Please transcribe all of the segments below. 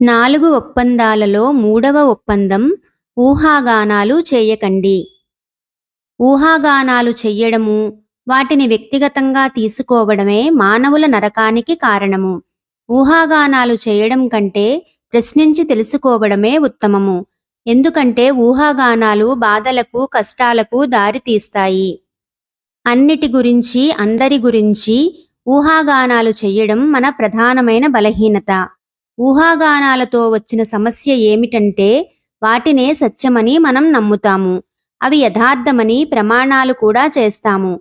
4 ఒప్పందాలలో 3వ ఒప్పందం ఊహాగానాలు చేయకండి. ఊహాగానాలు చెయ్యడము, వాటిని వ్యక్తిగతంగా తీసుకోవడమే మానవుల నరకానికి కారణము. ఊహాగానాలు చేయడం కంటే ప్రశ్నించి తెలుసుకోవడమే ఉత్తమము. ఎందుకంటే ఊహాగానాలు బాధలకు, కష్టాలకు దారితీస్తాయి. అన్నిటి గురించి, అందరి గురించి ఊహాగానాలు చెయ్యడం మన ప్రధానమైన బలహీనత. ఊహాగానాలతో వచ్చిన సమస్య ఏమిటంటే వాటినే సత్యమని మనం నమ్ముతాము. అవి యథార్థమని ప్రమాణాలు కూడా చేస్తాము.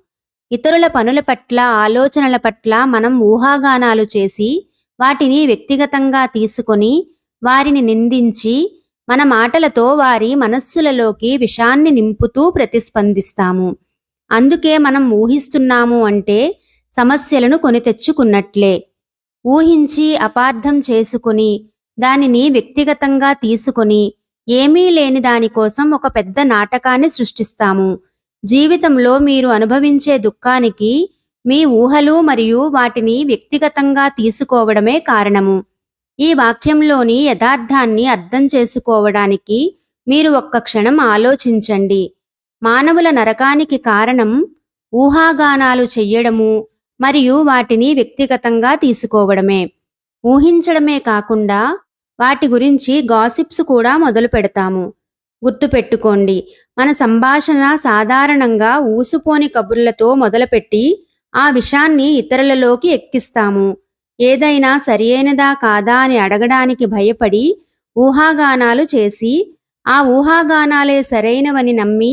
ఇతరుల పనుల పట్ల, ఆలోచనల పట్ల మనం ఊహాగానాలు చేసి వాటిని వ్యక్తిగతంగా తీసుకొని వారిని నిందించి మన మాటలతో వారి మనస్సులలోకి విషాన్ని నింపుతూ ప్రతిస్పందిస్తాము. అందుకే మనం ఊహిస్తున్నాము అంటే సమస్యలను కొని తెచ్చుకున్నట్లే. ఊహించి అపార్థం చేసుకుని దానిని వ్యక్తిగతంగా తీసుకొని ఏమీ లేని దానికోసం ఒక పెద్ద నాటకాన్ని సృష్టిస్తాము. జీవితంలో మీరు అనుభవించే దుఃఖానికి మీ ఊహలు మరియు వాటిని వ్యక్తిగతంగా తీసుకోవడమే కారణము. ఈ వాక్యంలోని యథార్థాన్ని అర్థం చేసుకోవడానికి మీరు ఒక్క క్షణం ఆలోచించండి. మానవుల నరకానికి కారణం ఊహాగానాలు చెయ్యడము మరియు వాటిని వ్యక్తిగతంగా తీసుకోవడమే. ఊహించడమే కాకుండా వాటి గురించి గాసిప్స్ కూడా మొదలు పెడతాము. గుర్తుపెట్టుకోండి, మన సంభాషణ సాధారణంగా ఊసుపోని కబుర్లతో మొదలుపెట్టి ఆ విషయాన్ని ఇతరులలోకి ఎక్కిస్తాము. ఏదైనా సరియైనదా కాదా అని అడగడానికి భయపడి ఊహాగానాలు చేసి ఆ ఊహాగానాలే సరైనవని నమ్మి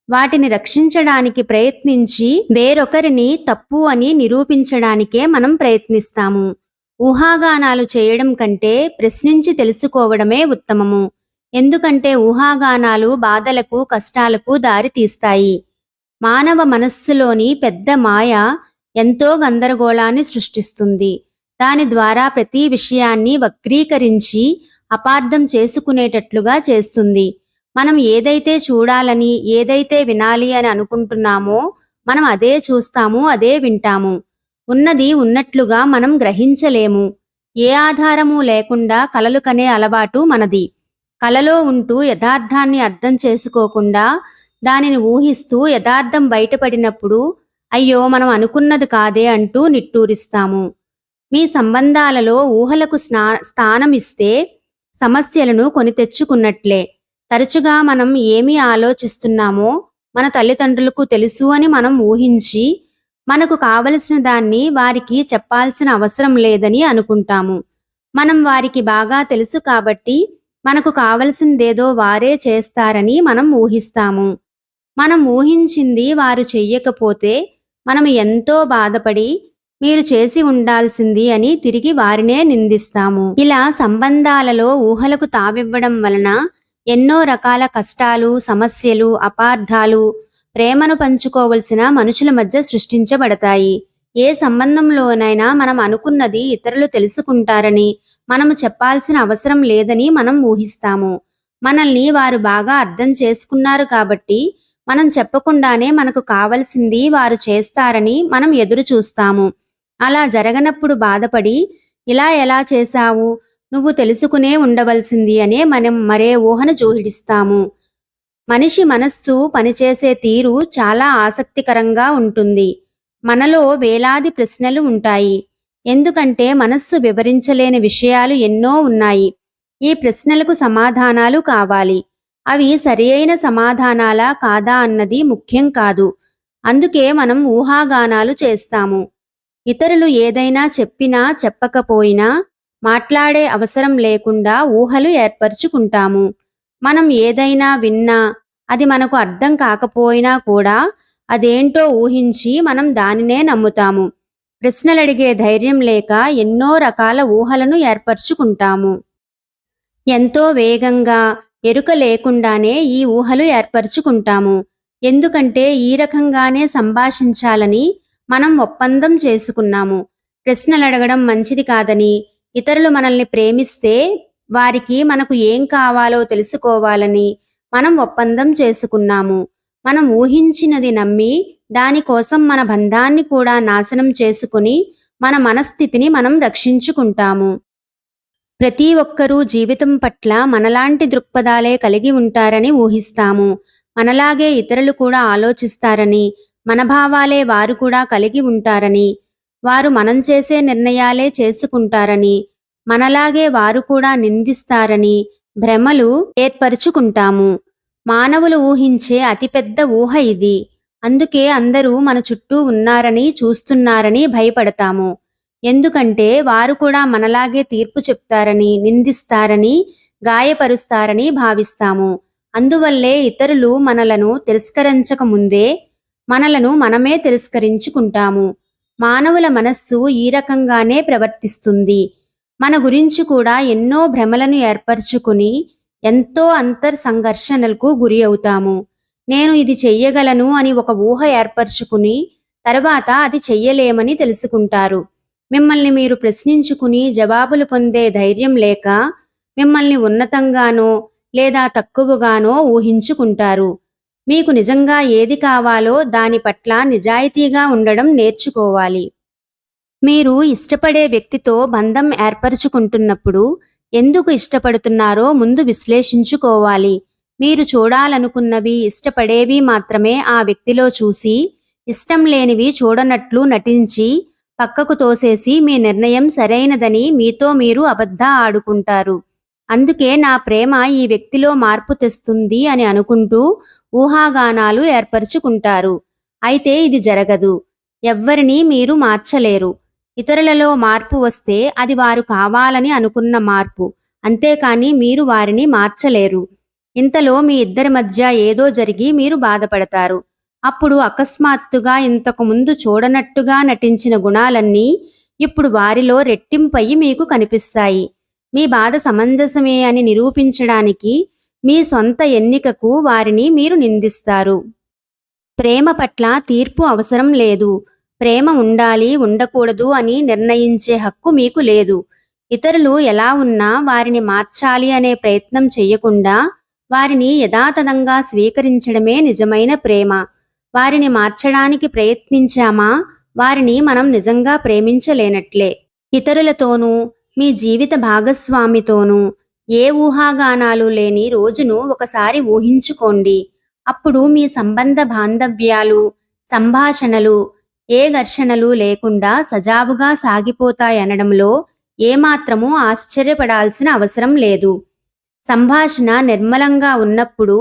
వాటిని రక్షించడానికి ప్రయత్నించి వేరొకరిని తప్పు అని నిరూపించడానికే మనం ప్రయత్నిస్తాము. ఊహాగానాలు చేయడం కంటే ప్రశ్నించి తెలుసుకోవడమే ఉత్తమము. ఎందుకంటే ఊహాగానాలు బాధలకు, కష్టాలకు దారితీస్తాయి. మానవ మనస్సులోని పెద్ద మాయ ఎంతో గందరగోళాన్ని సృష్టిస్తుంది. దాని ద్వారా ప్రతి విషయాన్ని వక్రీకరించి అపార్థం చేసుకునేటట్లుగా చేస్తుంది. మనం ఏదైతే చూడాలని, ఏదైతే వినాలి అని అనుకుంటున్నామో మనం అదే చూస్తాము, అదే వింటాము. ఉన్నది ఉన్నట్లుగా మనం గ్రహించలేము. ఏ ఆధారము లేకుండా కలలు కనే అలవాటు మనది. కలలో ఉంటూ యథార్థాన్ని అర్థం చేసుకోకుండా దానిని ఊహిస్తూ యథార్థం బయటపడినప్పుడు అయ్యో మనం అనుకున్నది కాదే అంటూ నిట్టూరిస్తాము. మీ సంబంధాలలో ఊహలకు స్థానం ఇస్తే సమస్యలను కొని తెచ్చుకున్నట్లే. తరచుగా మనం ఏమి ఆలోచిస్తున్నామో మన తల్లిదండ్రులకు తెలుసు అని మనం ఊహించి మనకు కావలసిన దాన్ని వారికి చెప్పాల్సిన అవసరం లేదని అనుకుంటాము. మనం వారికి బాగా తెలుసు కాబట్టి మనకు కావలసిందేదో వారే చేస్తారని మనం ఊహిస్తాము. మనం ఊహించింది వారు చెయ్యకపోతే మనం ఎంతో బాధపడి మీరు చేసి ఉండాల్సింది అని తిరిగి వారినే నిందిస్తాము. ఇలా సంబంధాలలో ఊహలకు తావివ్వడం వలన ఎన్నో రకాల కష్టాలు, సమస్యలు, అపార్థాలు ప్రేమను పంచుకోవలసిన మనుషుల మధ్య సృష్టించబడతాయి. ఏ సంబంధంలోనైనా మనం అనుకున్నది ఇతరులు తెలుసుకుంటారని, మనము చెప్పాల్సిన అవసరం లేదని మనం ఊహిస్తాము. మనల్ని వారు బాగా అర్థం చేసుకున్నారు కాబట్టి మనం చెప్పకుండానే మనకు కావలసింది వారు చేస్తారని మనం ఎదురు చూస్తాము. అలా జరగనప్పుడు బాధపడి ఇలా ఎలా చేశావు, నువ్వు తెలుసుకునే ఉండవలసింది అనే మనం మరే ఊహను జోహిడిస్తాము. మనిషి మనస్సు పనిచేసే తీరు చాలా ఆసక్తికరంగా ఉంటుంది. మనలో వేలాది ప్రశ్నలు ఉంటాయి. ఎందుకంటే మనస్సు వివరించలేని విషయాలు ఎన్నో ఉన్నాయి. ఈ ప్రశ్నలకు సమాధానాలు కావాలి. అవి సరియైన సమాధానాలా కాదా అన్నది ముఖ్యం కాదు. అందుకే మనం ఊహాగానాలు చేస్తాము. ఇతరులు ఏదైనా చెప్పినా చెప్పకపోయినా మాట్లాడే అవసరం లేకుండా ఊహలు ఏర్పరచుకుంటాము. మనం ఏదైనా విన్నా అది మనకు అర్థం కాకపోయినా కూడా అదేంటో ఊహించి మనం దానినే నమ్ముతాము. ప్రశ్నలడిగే ధైర్యం లేక ఎన్నో రకాల ఊహలను ఏర్పరచుకుంటాము. ఎంతో వేగంగా, ఎరుక లేకుండానే ఈ ఊహలు ఏర్పరచుకుంటాము. ఎందుకంటే ఈ రకంగానే సంభాషించాలని మనం ఒప్పందం చేసుకున్నాము. ప్రశ్నలడగడం మంచిది కాదని, ఇతరులు మనల్ని ప్రేమిస్తే వారికి మనకు ఏం కావాలో తెలుసుకోవాలని మనం ఒప్పందం చేసుకున్నాము. మనం ఊహించినది నమ్మి దానికోసం మన బంధాన్ని కూడా నాశనం చేసుకుని మన మనస్థితిని మనం రక్షించుకుంటాము. ప్రతి ఒక్కరూ జీవితం పట్ల మనలాంటి దృక్పథాలే కలిగి ఉంటారని ఊహిస్తాము. మనలాగే ఇతరులు కూడా ఆలోచిస్తారని, మన భావాలే వారు కూడా కలిగి ఉంటారని, వారు మనం చేసే నిర్ణయాలే చేసుకుంటారని, మనలాగే వారు కూడా నిందిస్తారని భ్రమలు ఏర్పరుచుకుంటాము. మానవులు ఊహించే అతిపెద్ద ఊహ ఇది. అందుకే అందరూ మన చుట్టూ ఉన్నారని, చూస్తున్నారని భయపడతాము. ఎందుకంటే వారు కూడా మనలాగే తీర్పు చెప్తారని, నిందిస్తారని, గాయపరుస్తారని భావిస్తాము. అందువల్లే ఇతరులు మనలను తిరస్కరించక ముందే మనలను మనమే తిరస్కరించుకుంటాము. మానవుల మనస్సు ఈ రకంగానే ప్రవర్తిస్తుంది. మన గురించి కూడా ఎన్నో భ్రమలను ఏర్పరచుకుని ఎంతో సంఘర్షణలకు గురి అవుతాము. నేను ఇది చెయ్యగలను అని ఒక ఊహ ఏర్పరచుకుని తర్వాత అది చెయ్యలేమని తెలుసుకుంటారు. మిమ్మల్ని మీరు ప్రశ్నించుకుని జవాబులు పొందే ధైర్యం లేక మిమ్మల్ని ఉన్నతంగానో లేదా తక్కువగానో ఊహించుకుంటారు. మీకు నిజంగా ఏది కావాలో దాని పట్ల నిజాయితీగా ఉండడం నేర్చుకోవాలి. మీరు ఇష్టపడే వ్యక్తితో బంధం ఏర్పరచుకుంటున్నప్పుడు ఎందుకు ఇష్టపడుతున్నారో ముందు విశ్లేషించుకోవాలి. మీరు చూడాలనుకున్నవి, ఇష్టపడేవి మాత్రమే ఆ వ్యక్తిలో చూసి, ఇష్టం లేనివి చూడనట్లు నటించి పక్కకు తోసేసి మీ నిర్ణయం సరైనదని మీతో మీరు ఆడుకుంటారు. అందుకే నా ప్రేమ ఈ వ్యక్తిలో మార్పు తెస్తుంది అని అనుకుంటూ ఊహాగానాలు ఏర్పరచుకుంటారు. అయితే ఇది జరగదు. ఎవ్వరినీ మీరు మార్చలేరు. ఇతరులలో మార్పు వస్తే అది వారు కావాలని అనుకున్న మార్పు, అంతేకాని మీరు వారిని మార్చలేరు. ఇంతలో మీ ఇద్దరి మధ్య ఏదో జరిగి మీరు బాధపడతారు. అప్పుడు అకస్మాత్తుగా ఇంతకు ముందు చూడనట్టుగా నటించిన గుణాలన్నీ ఇప్పుడు వారిలో రెట్టింపయి మీకు కనిపిస్తాయి. మీ బాధ సమంజసమే అని నిరూపించడానికి మీ సొంత ఎన్నికకు వారిని మీరు నిందిస్తారు. ప్రేమ పట్ల తీర్పు అవసరం లేదు. ప్రేమ ఉండాలి, ఉండకూడదు అని నిర్ణయించే హక్కు మీకు లేదు. ఇతరులు ఎలా ఉన్నా వారిని మార్చాలి అనే ప్రయత్నం చెయ్యకుండా వారిని యథాతథంగా స్వీకరించడమే నిజమైన ప్రేమ. వారిని మార్చడానికి ప్రయత్నించామా వారిని మనం నిజంగా ప్రేమించలేనట్లే. ఇతరులతోనూ, మీ జీవిత భాగస్వామితోనూ ఏ ఊహాగానాలు లేని రోజును ఒకసారి ఊహించుకోండి. అప్పుడు మీ సంబంధ బాంధవ్యాలు, సంభాషణలు ఏ ఘర్షణలు లేకుండా సజావుగా సాగిపోతాయనడంలో ఏమాత్రమూ ఆశ్చర్యపడాల్సిన అవసరం లేదు. సంభాషణ నిర్మలంగా ఉన్నప్పుడు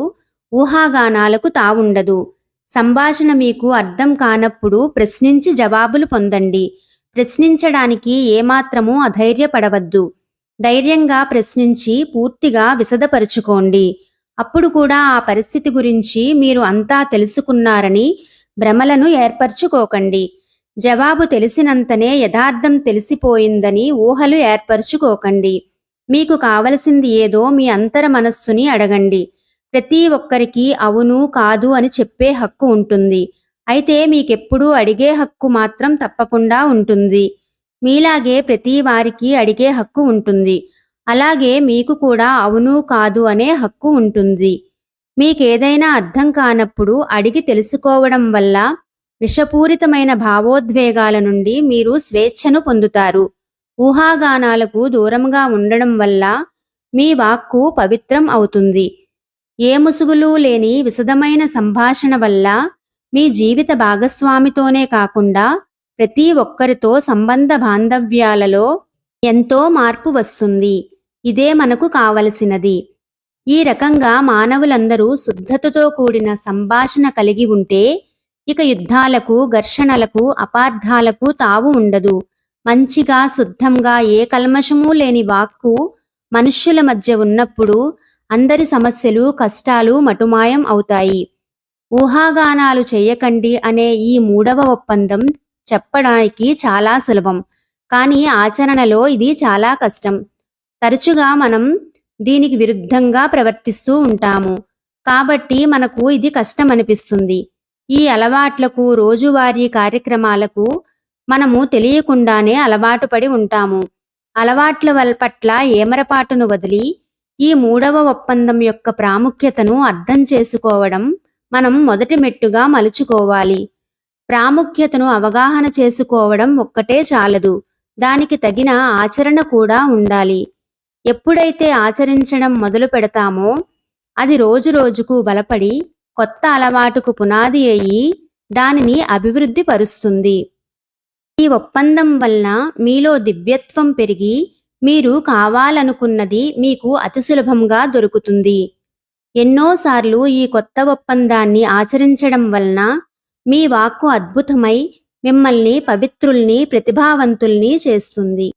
ఊహాగానాలకు తావుండదు. సంభాషణ మీకు అర్థం కానప్పుడు ప్రశ్నించి జవాబులు పొందండి. ప్రశ్నించడానికి ఏమాత్రమూ అధైర్యపడవద్దు. ధైర్యంగా ప్రశ్నించి పూర్తిగా విశదపరుచుకోండి. అప్పుడు కూడా ఆ పరిస్థితి గురించి మీరు అంతా తెలుసుకున్నారని భ్రమలను ఏర్పరచుకోకండి. జవాబు తెలిసినంతనే యథార్థం తెలిసిపోయిందని ఊహలు ఏర్పరచుకోకండి. మీకు కావలసింది ఏదో మీ అంతర మనస్సుని అడగండి. ప్రతి ఒక్కరికి అవును, కాదు అని చెప్పే హక్కు ఉంటుంది. అయితే మీకెప్పుడూ అడిగే హక్కు మాత్రం తప్పకుండా ఉంటుంది. మీలాగే ప్రతి వారికి అడిగే హక్కు ఉంటుంది. అలాగే మీకు కూడా అవును, కాదు అనే హక్కు ఉంటుంది. మీకేదైనా అర్థం కానప్పుడు అడిగి తెలుసుకోవడం వల్ల విషపూరితమైన భావోద్వేగాల నుండి మీరు స్వేచ్ఛను పొందుతారు. ఊహాగానాలకు దూరంగా ఉండడం వల్ల మీ వాక్కు పవిత్రం అవుతుంది. ఏ ముసుగులు లేని విశదమైన సంభాషణ వల్ల మీ జీవిత భాగస్వామితోనే కాకుండా ప్రతి ఒక్కరితో సంబంధ బాంధవ్యాలలో ఎంతో మార్పు వస్తుంది. ఇదే మనకు కావలసినది. ఈ రకంగా మానవులందరూ శుద్ధతతో కూడిన సంభాషణ కలిగి ఉంటే ఇక యుద్ధాలకు, ఘర్షణలకు, అపార్థాలకు తావు ఉండదు. మంచిగా, శుద్ధంగా ఏ కల్మషమూ లేని వాక్కు మనుష్యుల మధ్య ఉన్నప్పుడు అందరి సమస్యలు, కష్టాలు మటుమాయం అవుతాయి. ఊహాగానాలు చెయ్యకండి అనే ఈ 3వ ఒప్పందం చెప్పడానికి చాలా సులభం. కానీ ఆచరణలో ఇది చాలా కష్టం. తరచుగా మనం దీనికి విరుద్ధంగా ప్రవర్తిస్తూ ఉంటాము. కాబట్టి మనకు ఇది కష్టమనిపిస్తుంది. ఈ అలవాట్లకు, రోజువారీ కార్యక్రమాలకు మనము తెలియకుండానే అలవాటు పడి ఉంటాము. అలవాట్ల పట్ల ఏమరపాటును వదిలి ఈ 3వ ఒప్పందం యొక్క ప్రాముఖ్యతను అర్థం చేసుకోవడం మనం మొదటి మెట్టుగా మలుచుకోవాలి. ప్రాముఖ్యతను అవగాహన చేసుకోవడం ఒక్కటే చాలదు. దానికి తగిన ఆచరణ కూడా ఉండాలి. ఎప్పుడైతే ఆచరించడం మొదలు పెడతామో అది రోజురోజుకు బలపడి కొత్త అలవాటుకు పునాది అయి దానిని అభివృద్ధి పరుస్తుంది. ఈ ఒప్పందం వలన మీలో దివ్యత్వం పెరిగి మీరు కావాలనుకున్నది మీకు అతి సులభంగా దొరుకుతుంది. ఎన్నోసార్లు ఈ కొత్త ఒప్పందాన్ని ఆచరించడం వలన మీ వాక్కు అద్భుతమై మిమ్మల్ని పవిత్రుల్ని, ప్రతిభావంతుల్ని చేస్తుంది.